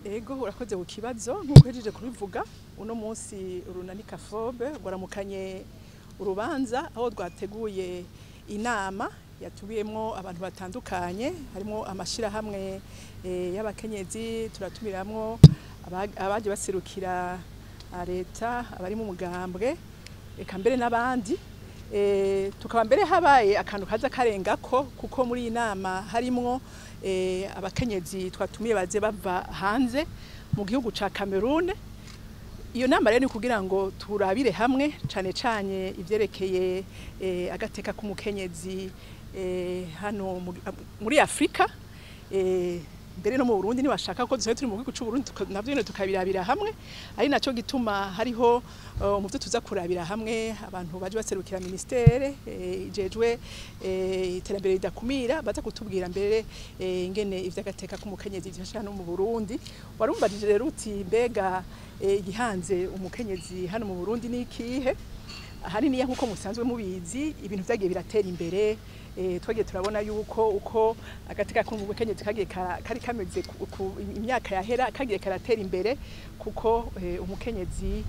Ego urakoze ku kibazo nkuko hejeje kubivuga uno munsi URUNANI CAFOB Baranegura urubanza aho twateguye inama yatubiyemo abantu batandukanye harimo amashira hamwe y'abakenyezi turatumiramwo abaje baserukira leta abari mu mugambwe eka mbere n'abandi tukaba mbere habaye akantu kaza karengako kuko muri inama harimwo abakenyezi twatumiye baze bava hanze mu gihugu ca Cameroon. Iyo nama rero ni kugira ngo turabire hamwe cane ivyerekeye agateka k'umukenyezi hano muri Afrika mbere no mu Burundi ni bashaka ko dusohoye turi mu gihugu c'u Burundi navyo nyene tukabirabira hamwe ari naco gituma hariho mu byo tuza kurabira hamwe abantu baje baserukira ministere ijejwe iterambere ridakumira baza kutubwira mbere ingene ivyagateka k'umukenyezi vyashaka no mu Burundi. Warumvajije rero uti mbega igihanze umukenyezi hano mu Burundi ni ikihe? Hari niya nkuko musanzwe mubizi ibintu vyagiye biratera imbere twagiye turabona yuko uko agateka k'umukenyezi kagiye kari kameze ku imyaka yahera kagiye karatera imbere kuko umukenyezi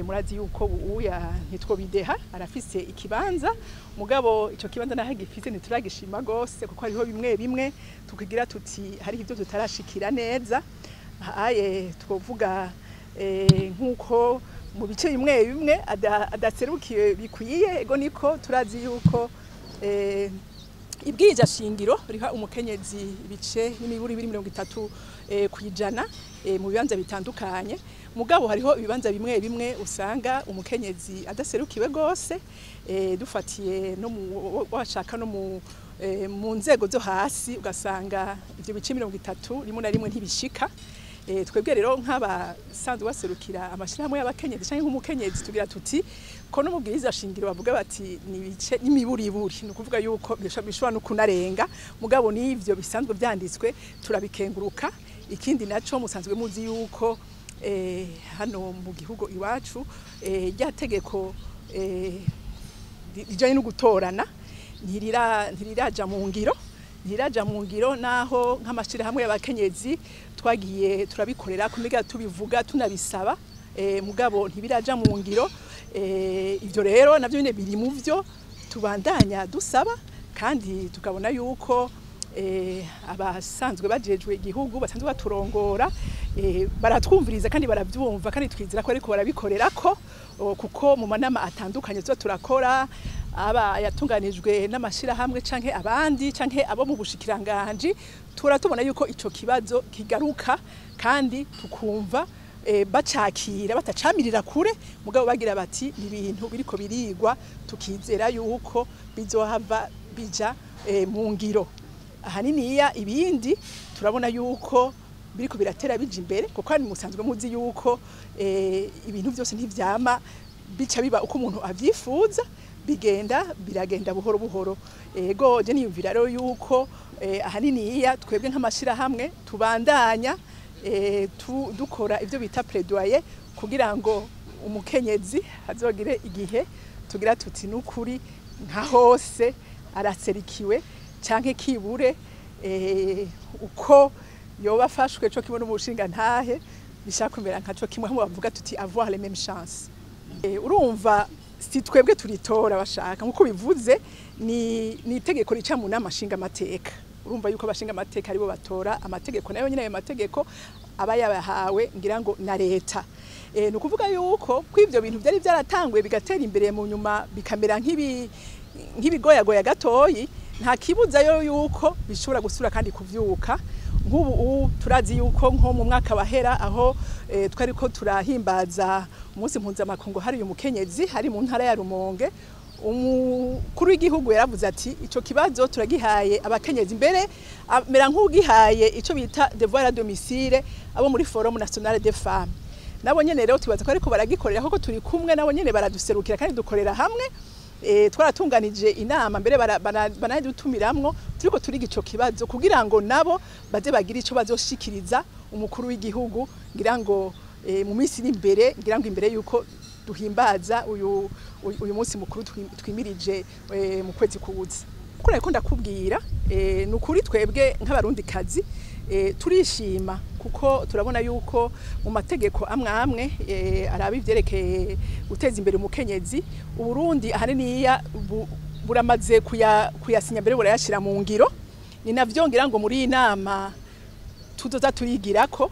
murazi yuko uya ntitwo bideha arafise ikibanza mugabo ico kibanza naho gifise ntituragishima gose kuko hariho bimwe tukigira tuti hari ivyo tutarashikira neza aye twovuga nkuko mu bice bimwe adaserukiye bikwiye ego niko turazi yuko ibwija shingiro riha umukenyezi bice n'imiburi 30 kwijana mu bibanza bitandukanye mugabo hariho ibibanza bimwe usanga umukenyezi adaserukiwe gose dufatiye no washaka no mu nzego zo hasi ugasanga ivyo bice 30 rimwe na rimwe ntibishika. Twebwe rero nk'abasanzwe baserukira amashirahamwe y'abakenyezi canke nk'umukenyezi tugira tuti ko no mubwiriza shingiro bavuga bati ni bice n'imiburiburi no kuvuga yuko bishobora no kunarenga mugabo n'ivyo bisanzwe vyanditswe turabikenguruka. Ikindi naco musanzwe muzi yuko hano mu gihugu iwacu ryategeko rijanye no gutorana ntiriraja mu ngiro naho nk'amashirahamwe y'abakenyezi twagiye turabikorera kumiga tubivuga tunabisaba mugabo ntibiraja mu ngiro ivyo rero navyo nyene biri mu vyo tubandanya dusaba kandi tukabona yuko abasanzwe bajejwe igihugu basanzwe baturongora baratwumviriza kandi baravyumva kandi twizira ko ariko barabikorerako kuko mu manama atandukanye tuba turakora aba yatunganijwe n'amashira hamwe canke abandi canke abo mu bushikiranganje turatubona yuko ico kibazo kigaruka kandi tukumva bacakira batacamirira kure mugabo bagira bati ibintu biriko birigwa tukizera yuko bizohava bija mu ngiro. Ahaniniya ibindi turabona yuko biriko biratera bija imbere kuko ari musanzwe muzi yuko ibintu byose ntivyama bica biba uko umuntu avyifuza biragenda buhoro ego je niyumvira rero yuko ahaniniya twebwe nk'amashira hamwe tubandanya dukora ivyo bita plaidoyer kugira ngo umukenyezi azogire igihe tugira tuti n'ukuri nka hose araserikiwe canke kibure uko yoba afashwe co kimwe n'umushinga ntahe bishakumera nkaco kimwe mu bavuga tuti avoir les mêmes chances. Urumva si twebwe turitora bashaka nkuko bivuze ni itegeko rica mu namashinga amateka. Urumva yuko abashinga amateka aribo batora amategeko nayo nyine ayo mategeko aba yabahawe ngira ngo na leta. No kuvuga yuko kw'ivyo bintu byari byaratangwe bigatera imbere mu nyuma bikamera nk'ibigoyagoya gatoyi nta kibuza yo yuko bishobora gusura kandi kuvyuka. Nk'ubu turazi yuko nko mu mwaka wahera aho twariko turahimbaza umunsi mpuzamakungu hari umukenyezi hari mu ntara ya Rumonge umukuru w'igihugu yaravuze ati ico kibazo turagihaye abakenyezi mbere mera nk'ugihaye ico bita devoir à domicile abo muri Forum National des Femmes nabo nyene rero tubaza ko ariko baragikorera koko turi kumwe nabo nyene baraduserukira kandi dukorera hamwe. Twaratunganije inama mbere banadutumiramwo turiko turiga ico kibazo kugira ngo nabo baze bagira ico bazoshikiriza umukuru w'igihugu ngira ngo mu minsi imbere ngira ngo imbere yuko duhimbaza uyu munsi mukuru twimirije mu kwezi kubuza. Kuko ndakubwira nukuri twebwe nk'abarundi kazi turishima kuko turabona yuko mu mategeko amwe arabi vyerekeye guteza imbere umukenyezi Uburundi ahaniniya buramaze kuyasinya mbere burayashira mu ngiro ni navyo ngira ngo muri inama tuzoza turigirako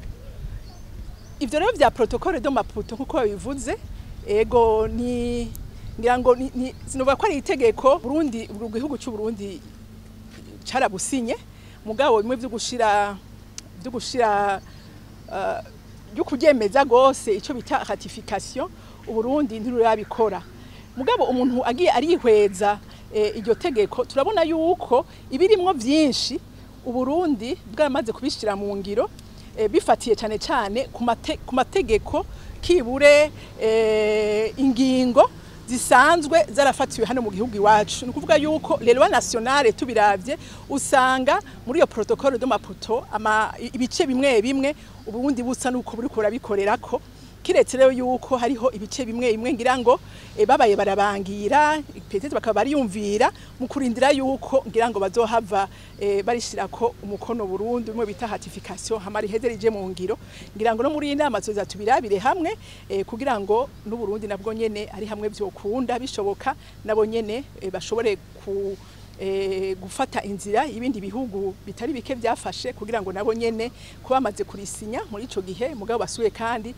ivyo rero vya protocole de Maputo nkuko babivuze ego ni ngira ngo sinuba ko ari itegeko Burundi igihugu cy'u Burundi carabusinye mugabo bimwe byo gushira byo kugemeza gose ico bita ratification Uburundi ntirurabikora mugabo umuntu agiye arihweza iryo tegeko turabona yuko ibirimwo vyinshi Uburundi bwamaze kubishira mu ngiro bifatiye cyane ku mategeko kibure ingingo zisanzwe zarafatiwe hano mu gihugu iwacu nukuvuga yuko les lois nationales tubiravye usanga muri iyo protocole de Maputo ibice bimwe Uburundi busa nuko buri kurabikorerako kiretse rero yuko hariho ibice bimwe ngira ngo babaye barabangira peut-être bakaba bariyumvira mu kurindira yuko ngira ngo bazohava barishirako umukono Burundi bimwe bita ratification hamari hederije mu ngiro ngira ngo no muri inama tuza tubirabire hamwe kugira ngo n'u Burundi nabwo nyene ari hamwe byokunda bishoboka nabo nyene bashobore gufata inzira ibindi bihugu bitari bike byafashe kugira ngo nabo nyene kuba bamaze kurisinya muri ico gihe mugabo basuye kandi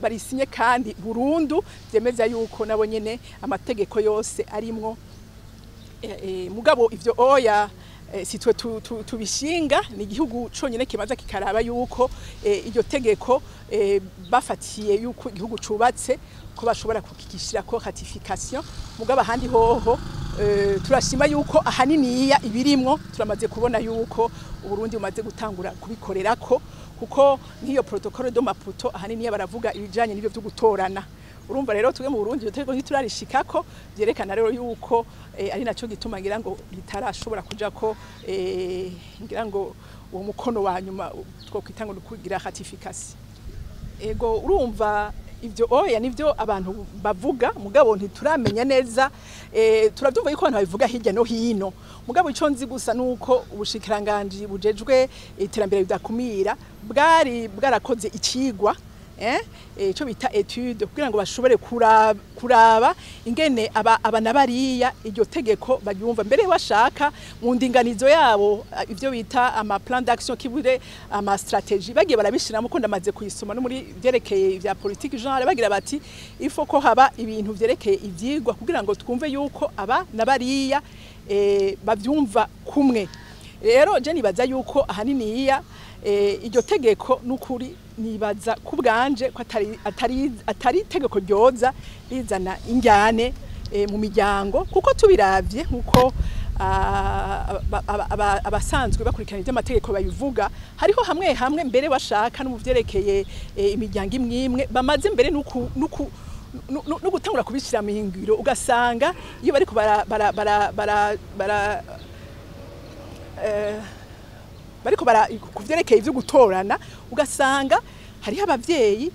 barisinye kandi burundu byemeza yuko nabo nyene amategeko yose arimwo mugabo ivyo oya sitwe tubishinga ni igihugu conyene kimaza kikaraba yuko iryo tegeko bafatiye yuko igihugu cubatse ko bashobora kukigishira ko ratification mugabo handi hoho turashima yuko ahaniniya ibirimwo turamaze kubona yuko Uburundi bumaze gutangura kubikorerako kuko nk'iyo protocole de Maputo ahaniniya baravuga ibijanye n'ibyo byo gutorana urumva rero tuge mu Burundi iyo tegeko ntiturarishikako byerekana rero yuko ari naco gituma ngira ngo ritarashobora kujako ngira ngo uwo mukono wa nyuma twokwitanga kugira ratification ego urumva ivyo oya nivyo abantu bavuga mugabo ntituramenya neza turavyumva yuko abantu babivuga hirya no hino mugabo ico nzi gusa nuko ubushikiranganje bujejwe iterambere bidakumira bwarakoze icigwa ico bita etude kugira ngo bashobore kuraba ingene abana bariya iryo tegeko baryumva mbere bashaka mu ndinganizo yabo ivyo bita ama plan d'action kibure ama stratégie bagiye barabishira mu ko ndamaze kuyisoma no muri vyerekeye vya politique genre bagira bati ifo ko haba ibintu vyerekeye ivyigwa kugira ngo twumve yuko aba nabariya bavyumva kumwe rero je nibaza yuko ahaniniya iryo tegeko nukuri nibaza kubwanje ko atari tegeko ryoza rizana injyane mu miryango kuko tubiravye nkuko abasanzwe bakurikirana iby'amategeko babivuga hariho hamwe mbere bashaka no muvyerekeye imiryango imwe bamaze mbere no gutangura kubishira mu hingiro ugasanga iyo bariko bariko kuvyerekeye ivyo gutorana ugasanga hariho abavyeyi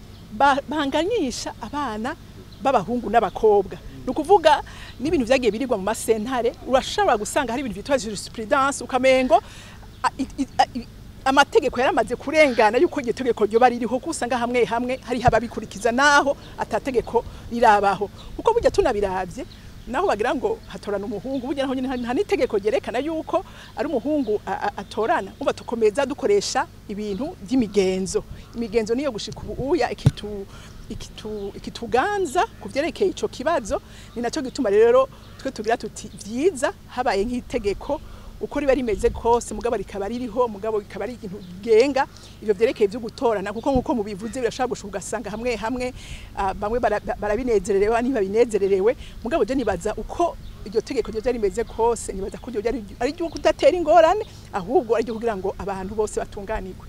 banganyisha abana b'abahungu n'abakobwa nukuvuga n'ibintu vyagiye birirwa mu masentare urashobora gusanga hari ibintu bitwa jurisprudence ukamengo amategeko yaramaze kurengana yuko iryo tegeko ryo baririho kusanga hamwe hari hababikurikiza naho atategeko rirabaho kuko burya tunabiravye naho bagira ngo hatorana umuhungu burya naho nyine nta nitegeko ryerekana yuko ari umuhungu atorana umva tukomeza dukoresha ibintu by'imigenzo imigenzo niyo gushika ubuya ikituganza kuvyerekeye ico kibazo ni naco gituma rero twe tugira tuti vyiza habaye nk'itegeko uko riba rimeze kose mugabo rikaba ririho mugabo rikaba ari ikintu genga ivyo vyerekeye byo gutorana kuko nkuko mubivuze birashaka gushuka ugasanga hamwe bamwe barabinezererewe niba binezererewe mugabo je nibaza uko iryo tegeko ryo rimeze kose nibaza ko ryo ari ryo kudatera ingorane ahubwo ari ryo kugira ngo abantu bose batunganirwe.